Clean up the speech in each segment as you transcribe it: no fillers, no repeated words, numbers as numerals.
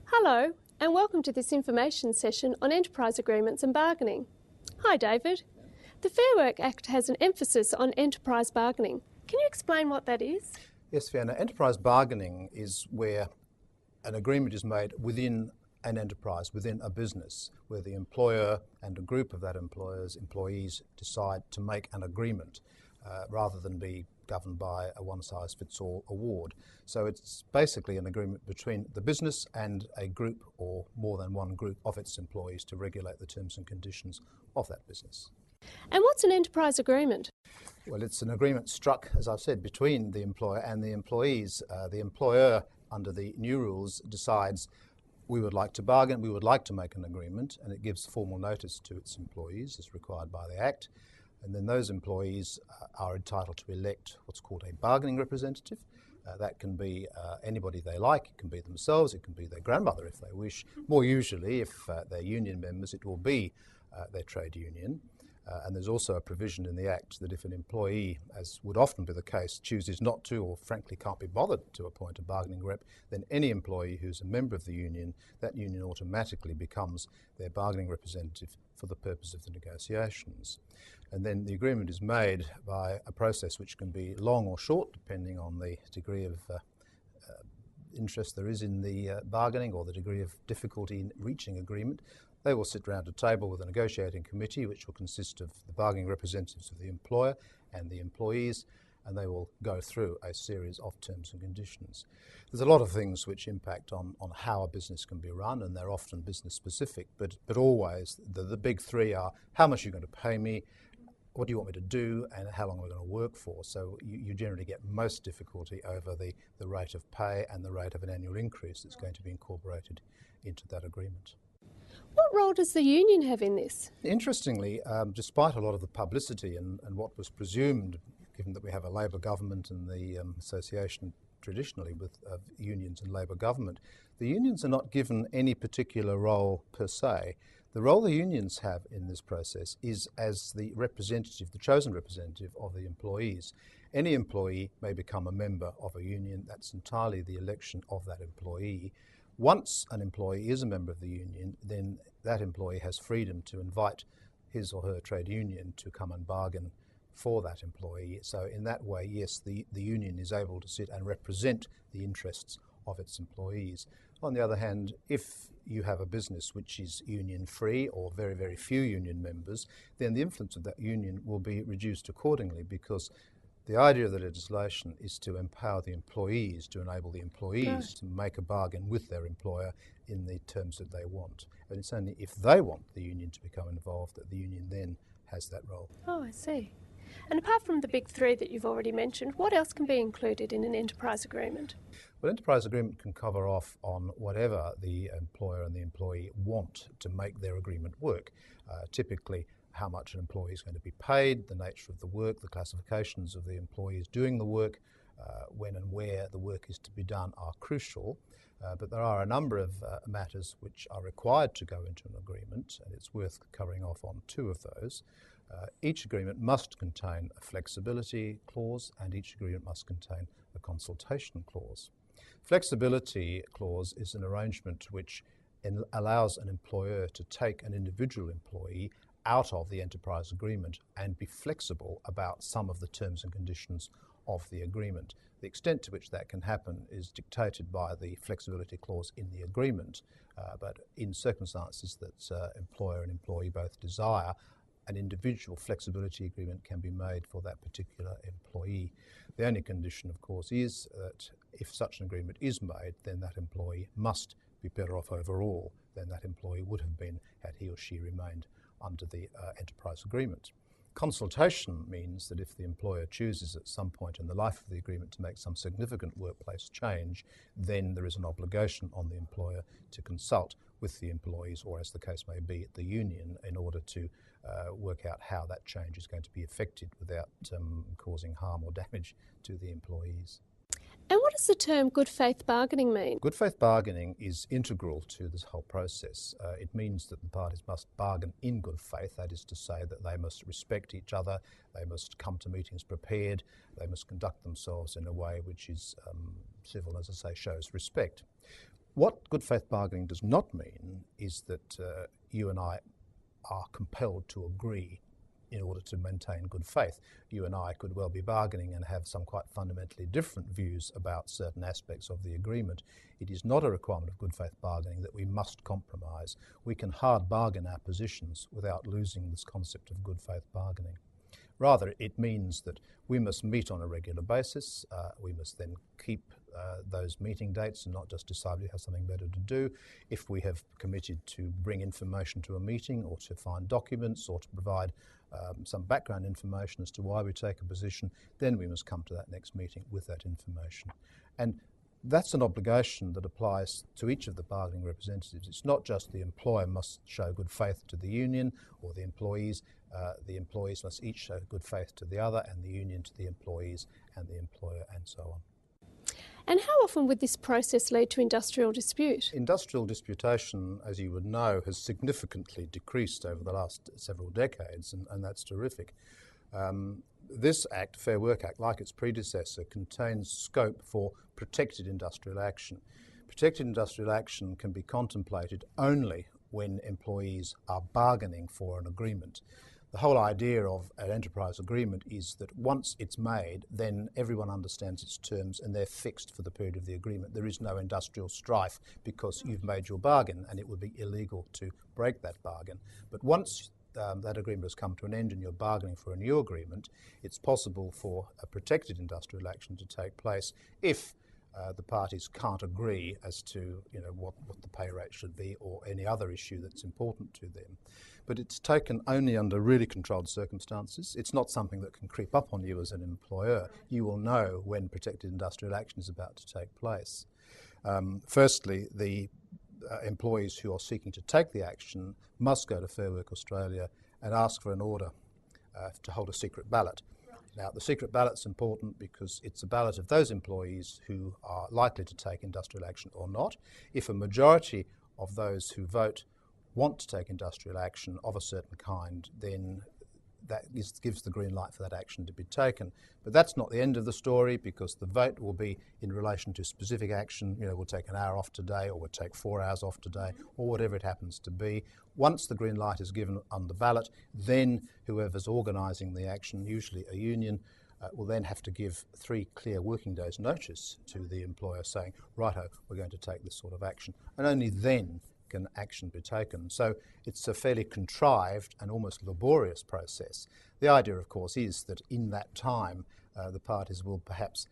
Hello, and welcome to this information session on enterprise agreements and bargaining. Hi, David. The Fair Work Act has an emphasis on enterprise bargaining. Can you explain what that is? Yes, Fiona. Enterprise bargaining is where an agreement is made within an enterprise, within a business, where the employer and a group of that employer's employees decide to make an agreement rather than be governed by a one-size-fits-all award. So it's basically an agreement between the business and a group or more than one group of its employees to regulate the terms and conditions of that business. And what's an enterprise agreement? Well, it's an agreement struck, as I've said, between the employer and the employees. The employer, under the new rules, decides we would like to bargain, we would like to make an agreement, and it gives formal notice to its employees as required by the Act. And then those employees are entitled to elect what's called a bargaining representative. That can be anybody they like. It can be themselves, it can be their grandmother if they wish. More usually, if they're union members, it will be their trade union. And there's also a provision in the Act that if an employee, as would often be the case, chooses not to or frankly can't be bothered to appoint a bargaining rep, then any employee who's a member of the union, that union automatically becomes their bargaining representative for the purpose of the negotiations. And then the agreement is made by a process which can be long or short, depending on the degree of interest there is in the bargaining or the degree of difficulty in reaching agreement. They will sit round a table with a negotiating committee which will consist of the bargaining representatives of the employer and the employees, and they will go through a series of terms and conditions. There's a lot of things which impact on how a business can be run, and they're often business specific, but always the big three are how much you're going to pay me, what do you want me to do, and how long we're going to work for. So you generally get most difficulty over the rate of pay and the rate of an annual increase that's going to be incorporated into that agreement. What role does the union have in this? Interestingly, despite a lot of the publicity and what was presumed, given that we have a Labor government and the association traditionally with unions and Labor government, the unions are not given any particular role per se. The role the unions have in this process is as the representative, the chosen representative of the employees. Any employee may become a member of a union. That's entirely the election of that employee. Once an employee is a member of the union, then that employee has freedom to invite his or her trade union to come and bargain for that employee. So in that way, yes, the union is able to sit and represent the interests of its employees. On the other hand, if you have a business which is union-free or very, very few union members, then the influence of that union will be reduced accordingly, because the idea of the legislation is to empower the employees, to enable the employees to make a bargain with their employer in the terms that they want. And it's only if they want the union to become involved that the union then has that role. Oh, I see. And apart from the big three that you've already mentioned, what else can be included in an enterprise agreement? Well, enterprise agreement can cover off on whatever the employer and the employee want to make their agreement work. Typically, how much an employee is going to be paid, the nature of the work, the classifications of the employees doing the work, when and where the work is to be done are crucial. But there are a number of matters which are required to go into an agreement, and it's worth covering off on two of those. Each agreement must contain a flexibility clause, and each agreement must contain a consultation clause. Flexibility clause is an arrangement which allows an employer to take an individual employee out of the enterprise agreement and be flexible about some of the terms and conditions of the agreement. The extent to which that can happen is dictated by the flexibility clause in the agreement, but in circumstances that employer and employee both desire, an individual flexibility agreement can be made for that particular employee. The only condition, of course, is that if such an agreement is made, then that employee must be better off overall than that employee would have been had he or she remained under the enterprise agreement. Consultation means that if the employer chooses at some point in the life of the agreement to make some significant workplace change, then there is an obligation on the employer to consult with the employees, or as the case may be, the union, in order to work out how that change is going to be effected without causing harm or damage to the employees. And what does the term good faith bargaining mean? Good faith bargaining is integral to this whole process. It means that the parties must bargain in good faith, that is to say that they must respect each other, they must come to meetings prepared, they must conduct themselves in a way which is civil, as I say, shows respect. What good faith bargaining does not mean is that you and I are compelled to agree in order to maintain good faith. You and I could well be bargaining and have some quite fundamentally different views about certain aspects of the agreement. It is not a requirement of good faith bargaining that we must compromise. We can hard bargain our positions without losing this concept of good faith bargaining. Rather, it means that we must meet on a regular basis. We must then keep those meeting dates and not just decide we have something better to do. If we have committed to bring information to a meeting or to find documents or to provide some background information as to why we take a position, then we must come to that next meeting with that information. And that's an obligation that applies to each of the bargaining representatives. It's not just the employer must show good faith to the union or the employees. The employees must each show good faith to the other, and the union to the employees and the employer, and so on. And how often would this process lead to industrial dispute? Industrial disputation, as you would know, has significantly decreased over the last several decades, and that's terrific. This Act, Fair Work Act, like its predecessor, contains scope for protected industrial action. Protected industrial action can be contemplated only when employees are bargaining for an agreement. The whole idea of an enterprise agreement is that once it's made, then everyone understands its terms and they're fixed for the period of the agreement. There is no industrial strife because you've made your bargain, and it would be illegal to break that bargain. But once that agreement has come to an end and you're bargaining for a new agreement, it's possible for a protected industrial action to take place if the parties can't agree as to what the pay rate should be or any other issue that's important to them. But it's taken only under really controlled circumstances. It's not something that can creep up on you as an employer. You will know when protected industrial action is about to take place. Firstly, the employees who are seeking to take the action must go to Fair Work Australia and ask for an order to hold a secret ballot. Now, the secret ballot's important because it's a ballot of those employees who are likely to take industrial action or not. If a majority of those who vote want to take industrial action of a certain kind, then that gives the green light for that action to be taken. But that's not the end of the story, because the vote will be in relation to specific action. We'll take an hour off today, or we'll take 4 hours off today, or whatever it happens to be. Once the green light is given on the ballot, then whoever's organising the action, usually a union, will then have to give 3 clear working days notice to the employer saying, righto, we're going to take this sort of action. And only then can action be taken. So it's a fairly contrived and almost laborious process. The idea, of course, is that in that time the parties will perhaps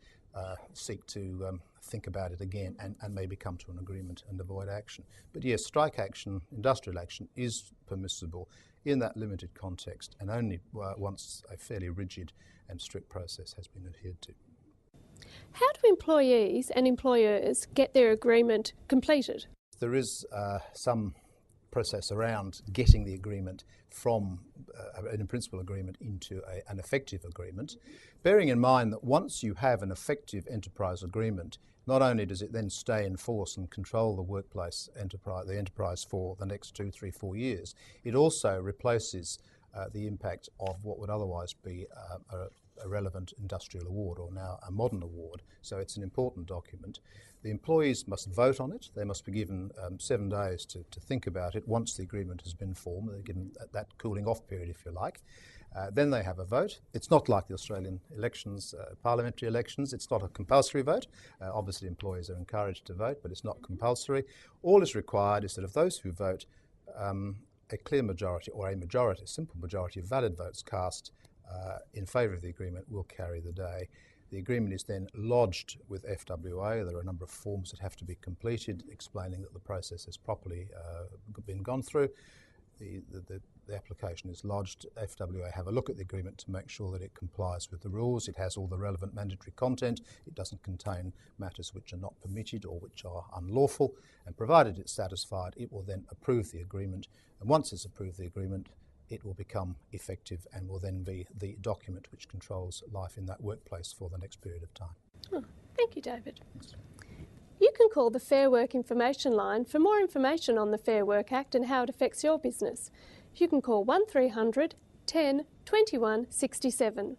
seek to think about it again and maybe come to an agreement and avoid action. But yes, strike action, industrial action is permissible in that limited context, and only once a fairly rigid and strict process has been adhered to. How do employees and employers get their agreement completed? There is some process around getting the agreement from an in-principle agreement into an effective agreement, bearing in mind that once you have an effective enterprise agreement, not only does it then stay in force and control the workplace the enterprise for the next 2, 3, 4 years, it also replaces the impact of what would otherwise be a relevant industrial award, or now a modern award. So it's an important document. The employees must vote on it. They must be given 7 days to think about it once the agreement has been formed. They're given that cooling off period, if you like. Then they have a vote. It's not like the Australian elections, parliamentary elections. It's not a compulsory vote. Obviously employees are encouraged to vote, but it's not compulsory. All is required is that of those who vote, a clear majority, or a simple majority of valid votes cast in favour of the agreement will carry the day. The agreement is then lodged with FWA. There are a number of forms that have to be completed explaining that the process has properly been gone through. The application is lodged. FWA have a look at the agreement to make sure that it complies with the rules. It has all the relevant mandatory content. It doesn't contain matters which are not permitted or which are unlawful. And provided it's satisfied, it will then approve the agreement. And once it's approved the agreement, it will become effective and will then be the document which controls life in that workplace for the next period of time. Oh, thank you, David. You can call the Fair Work Information Line for more information on the Fair Work Act and how it affects your business. You can call 1300 10 21 67.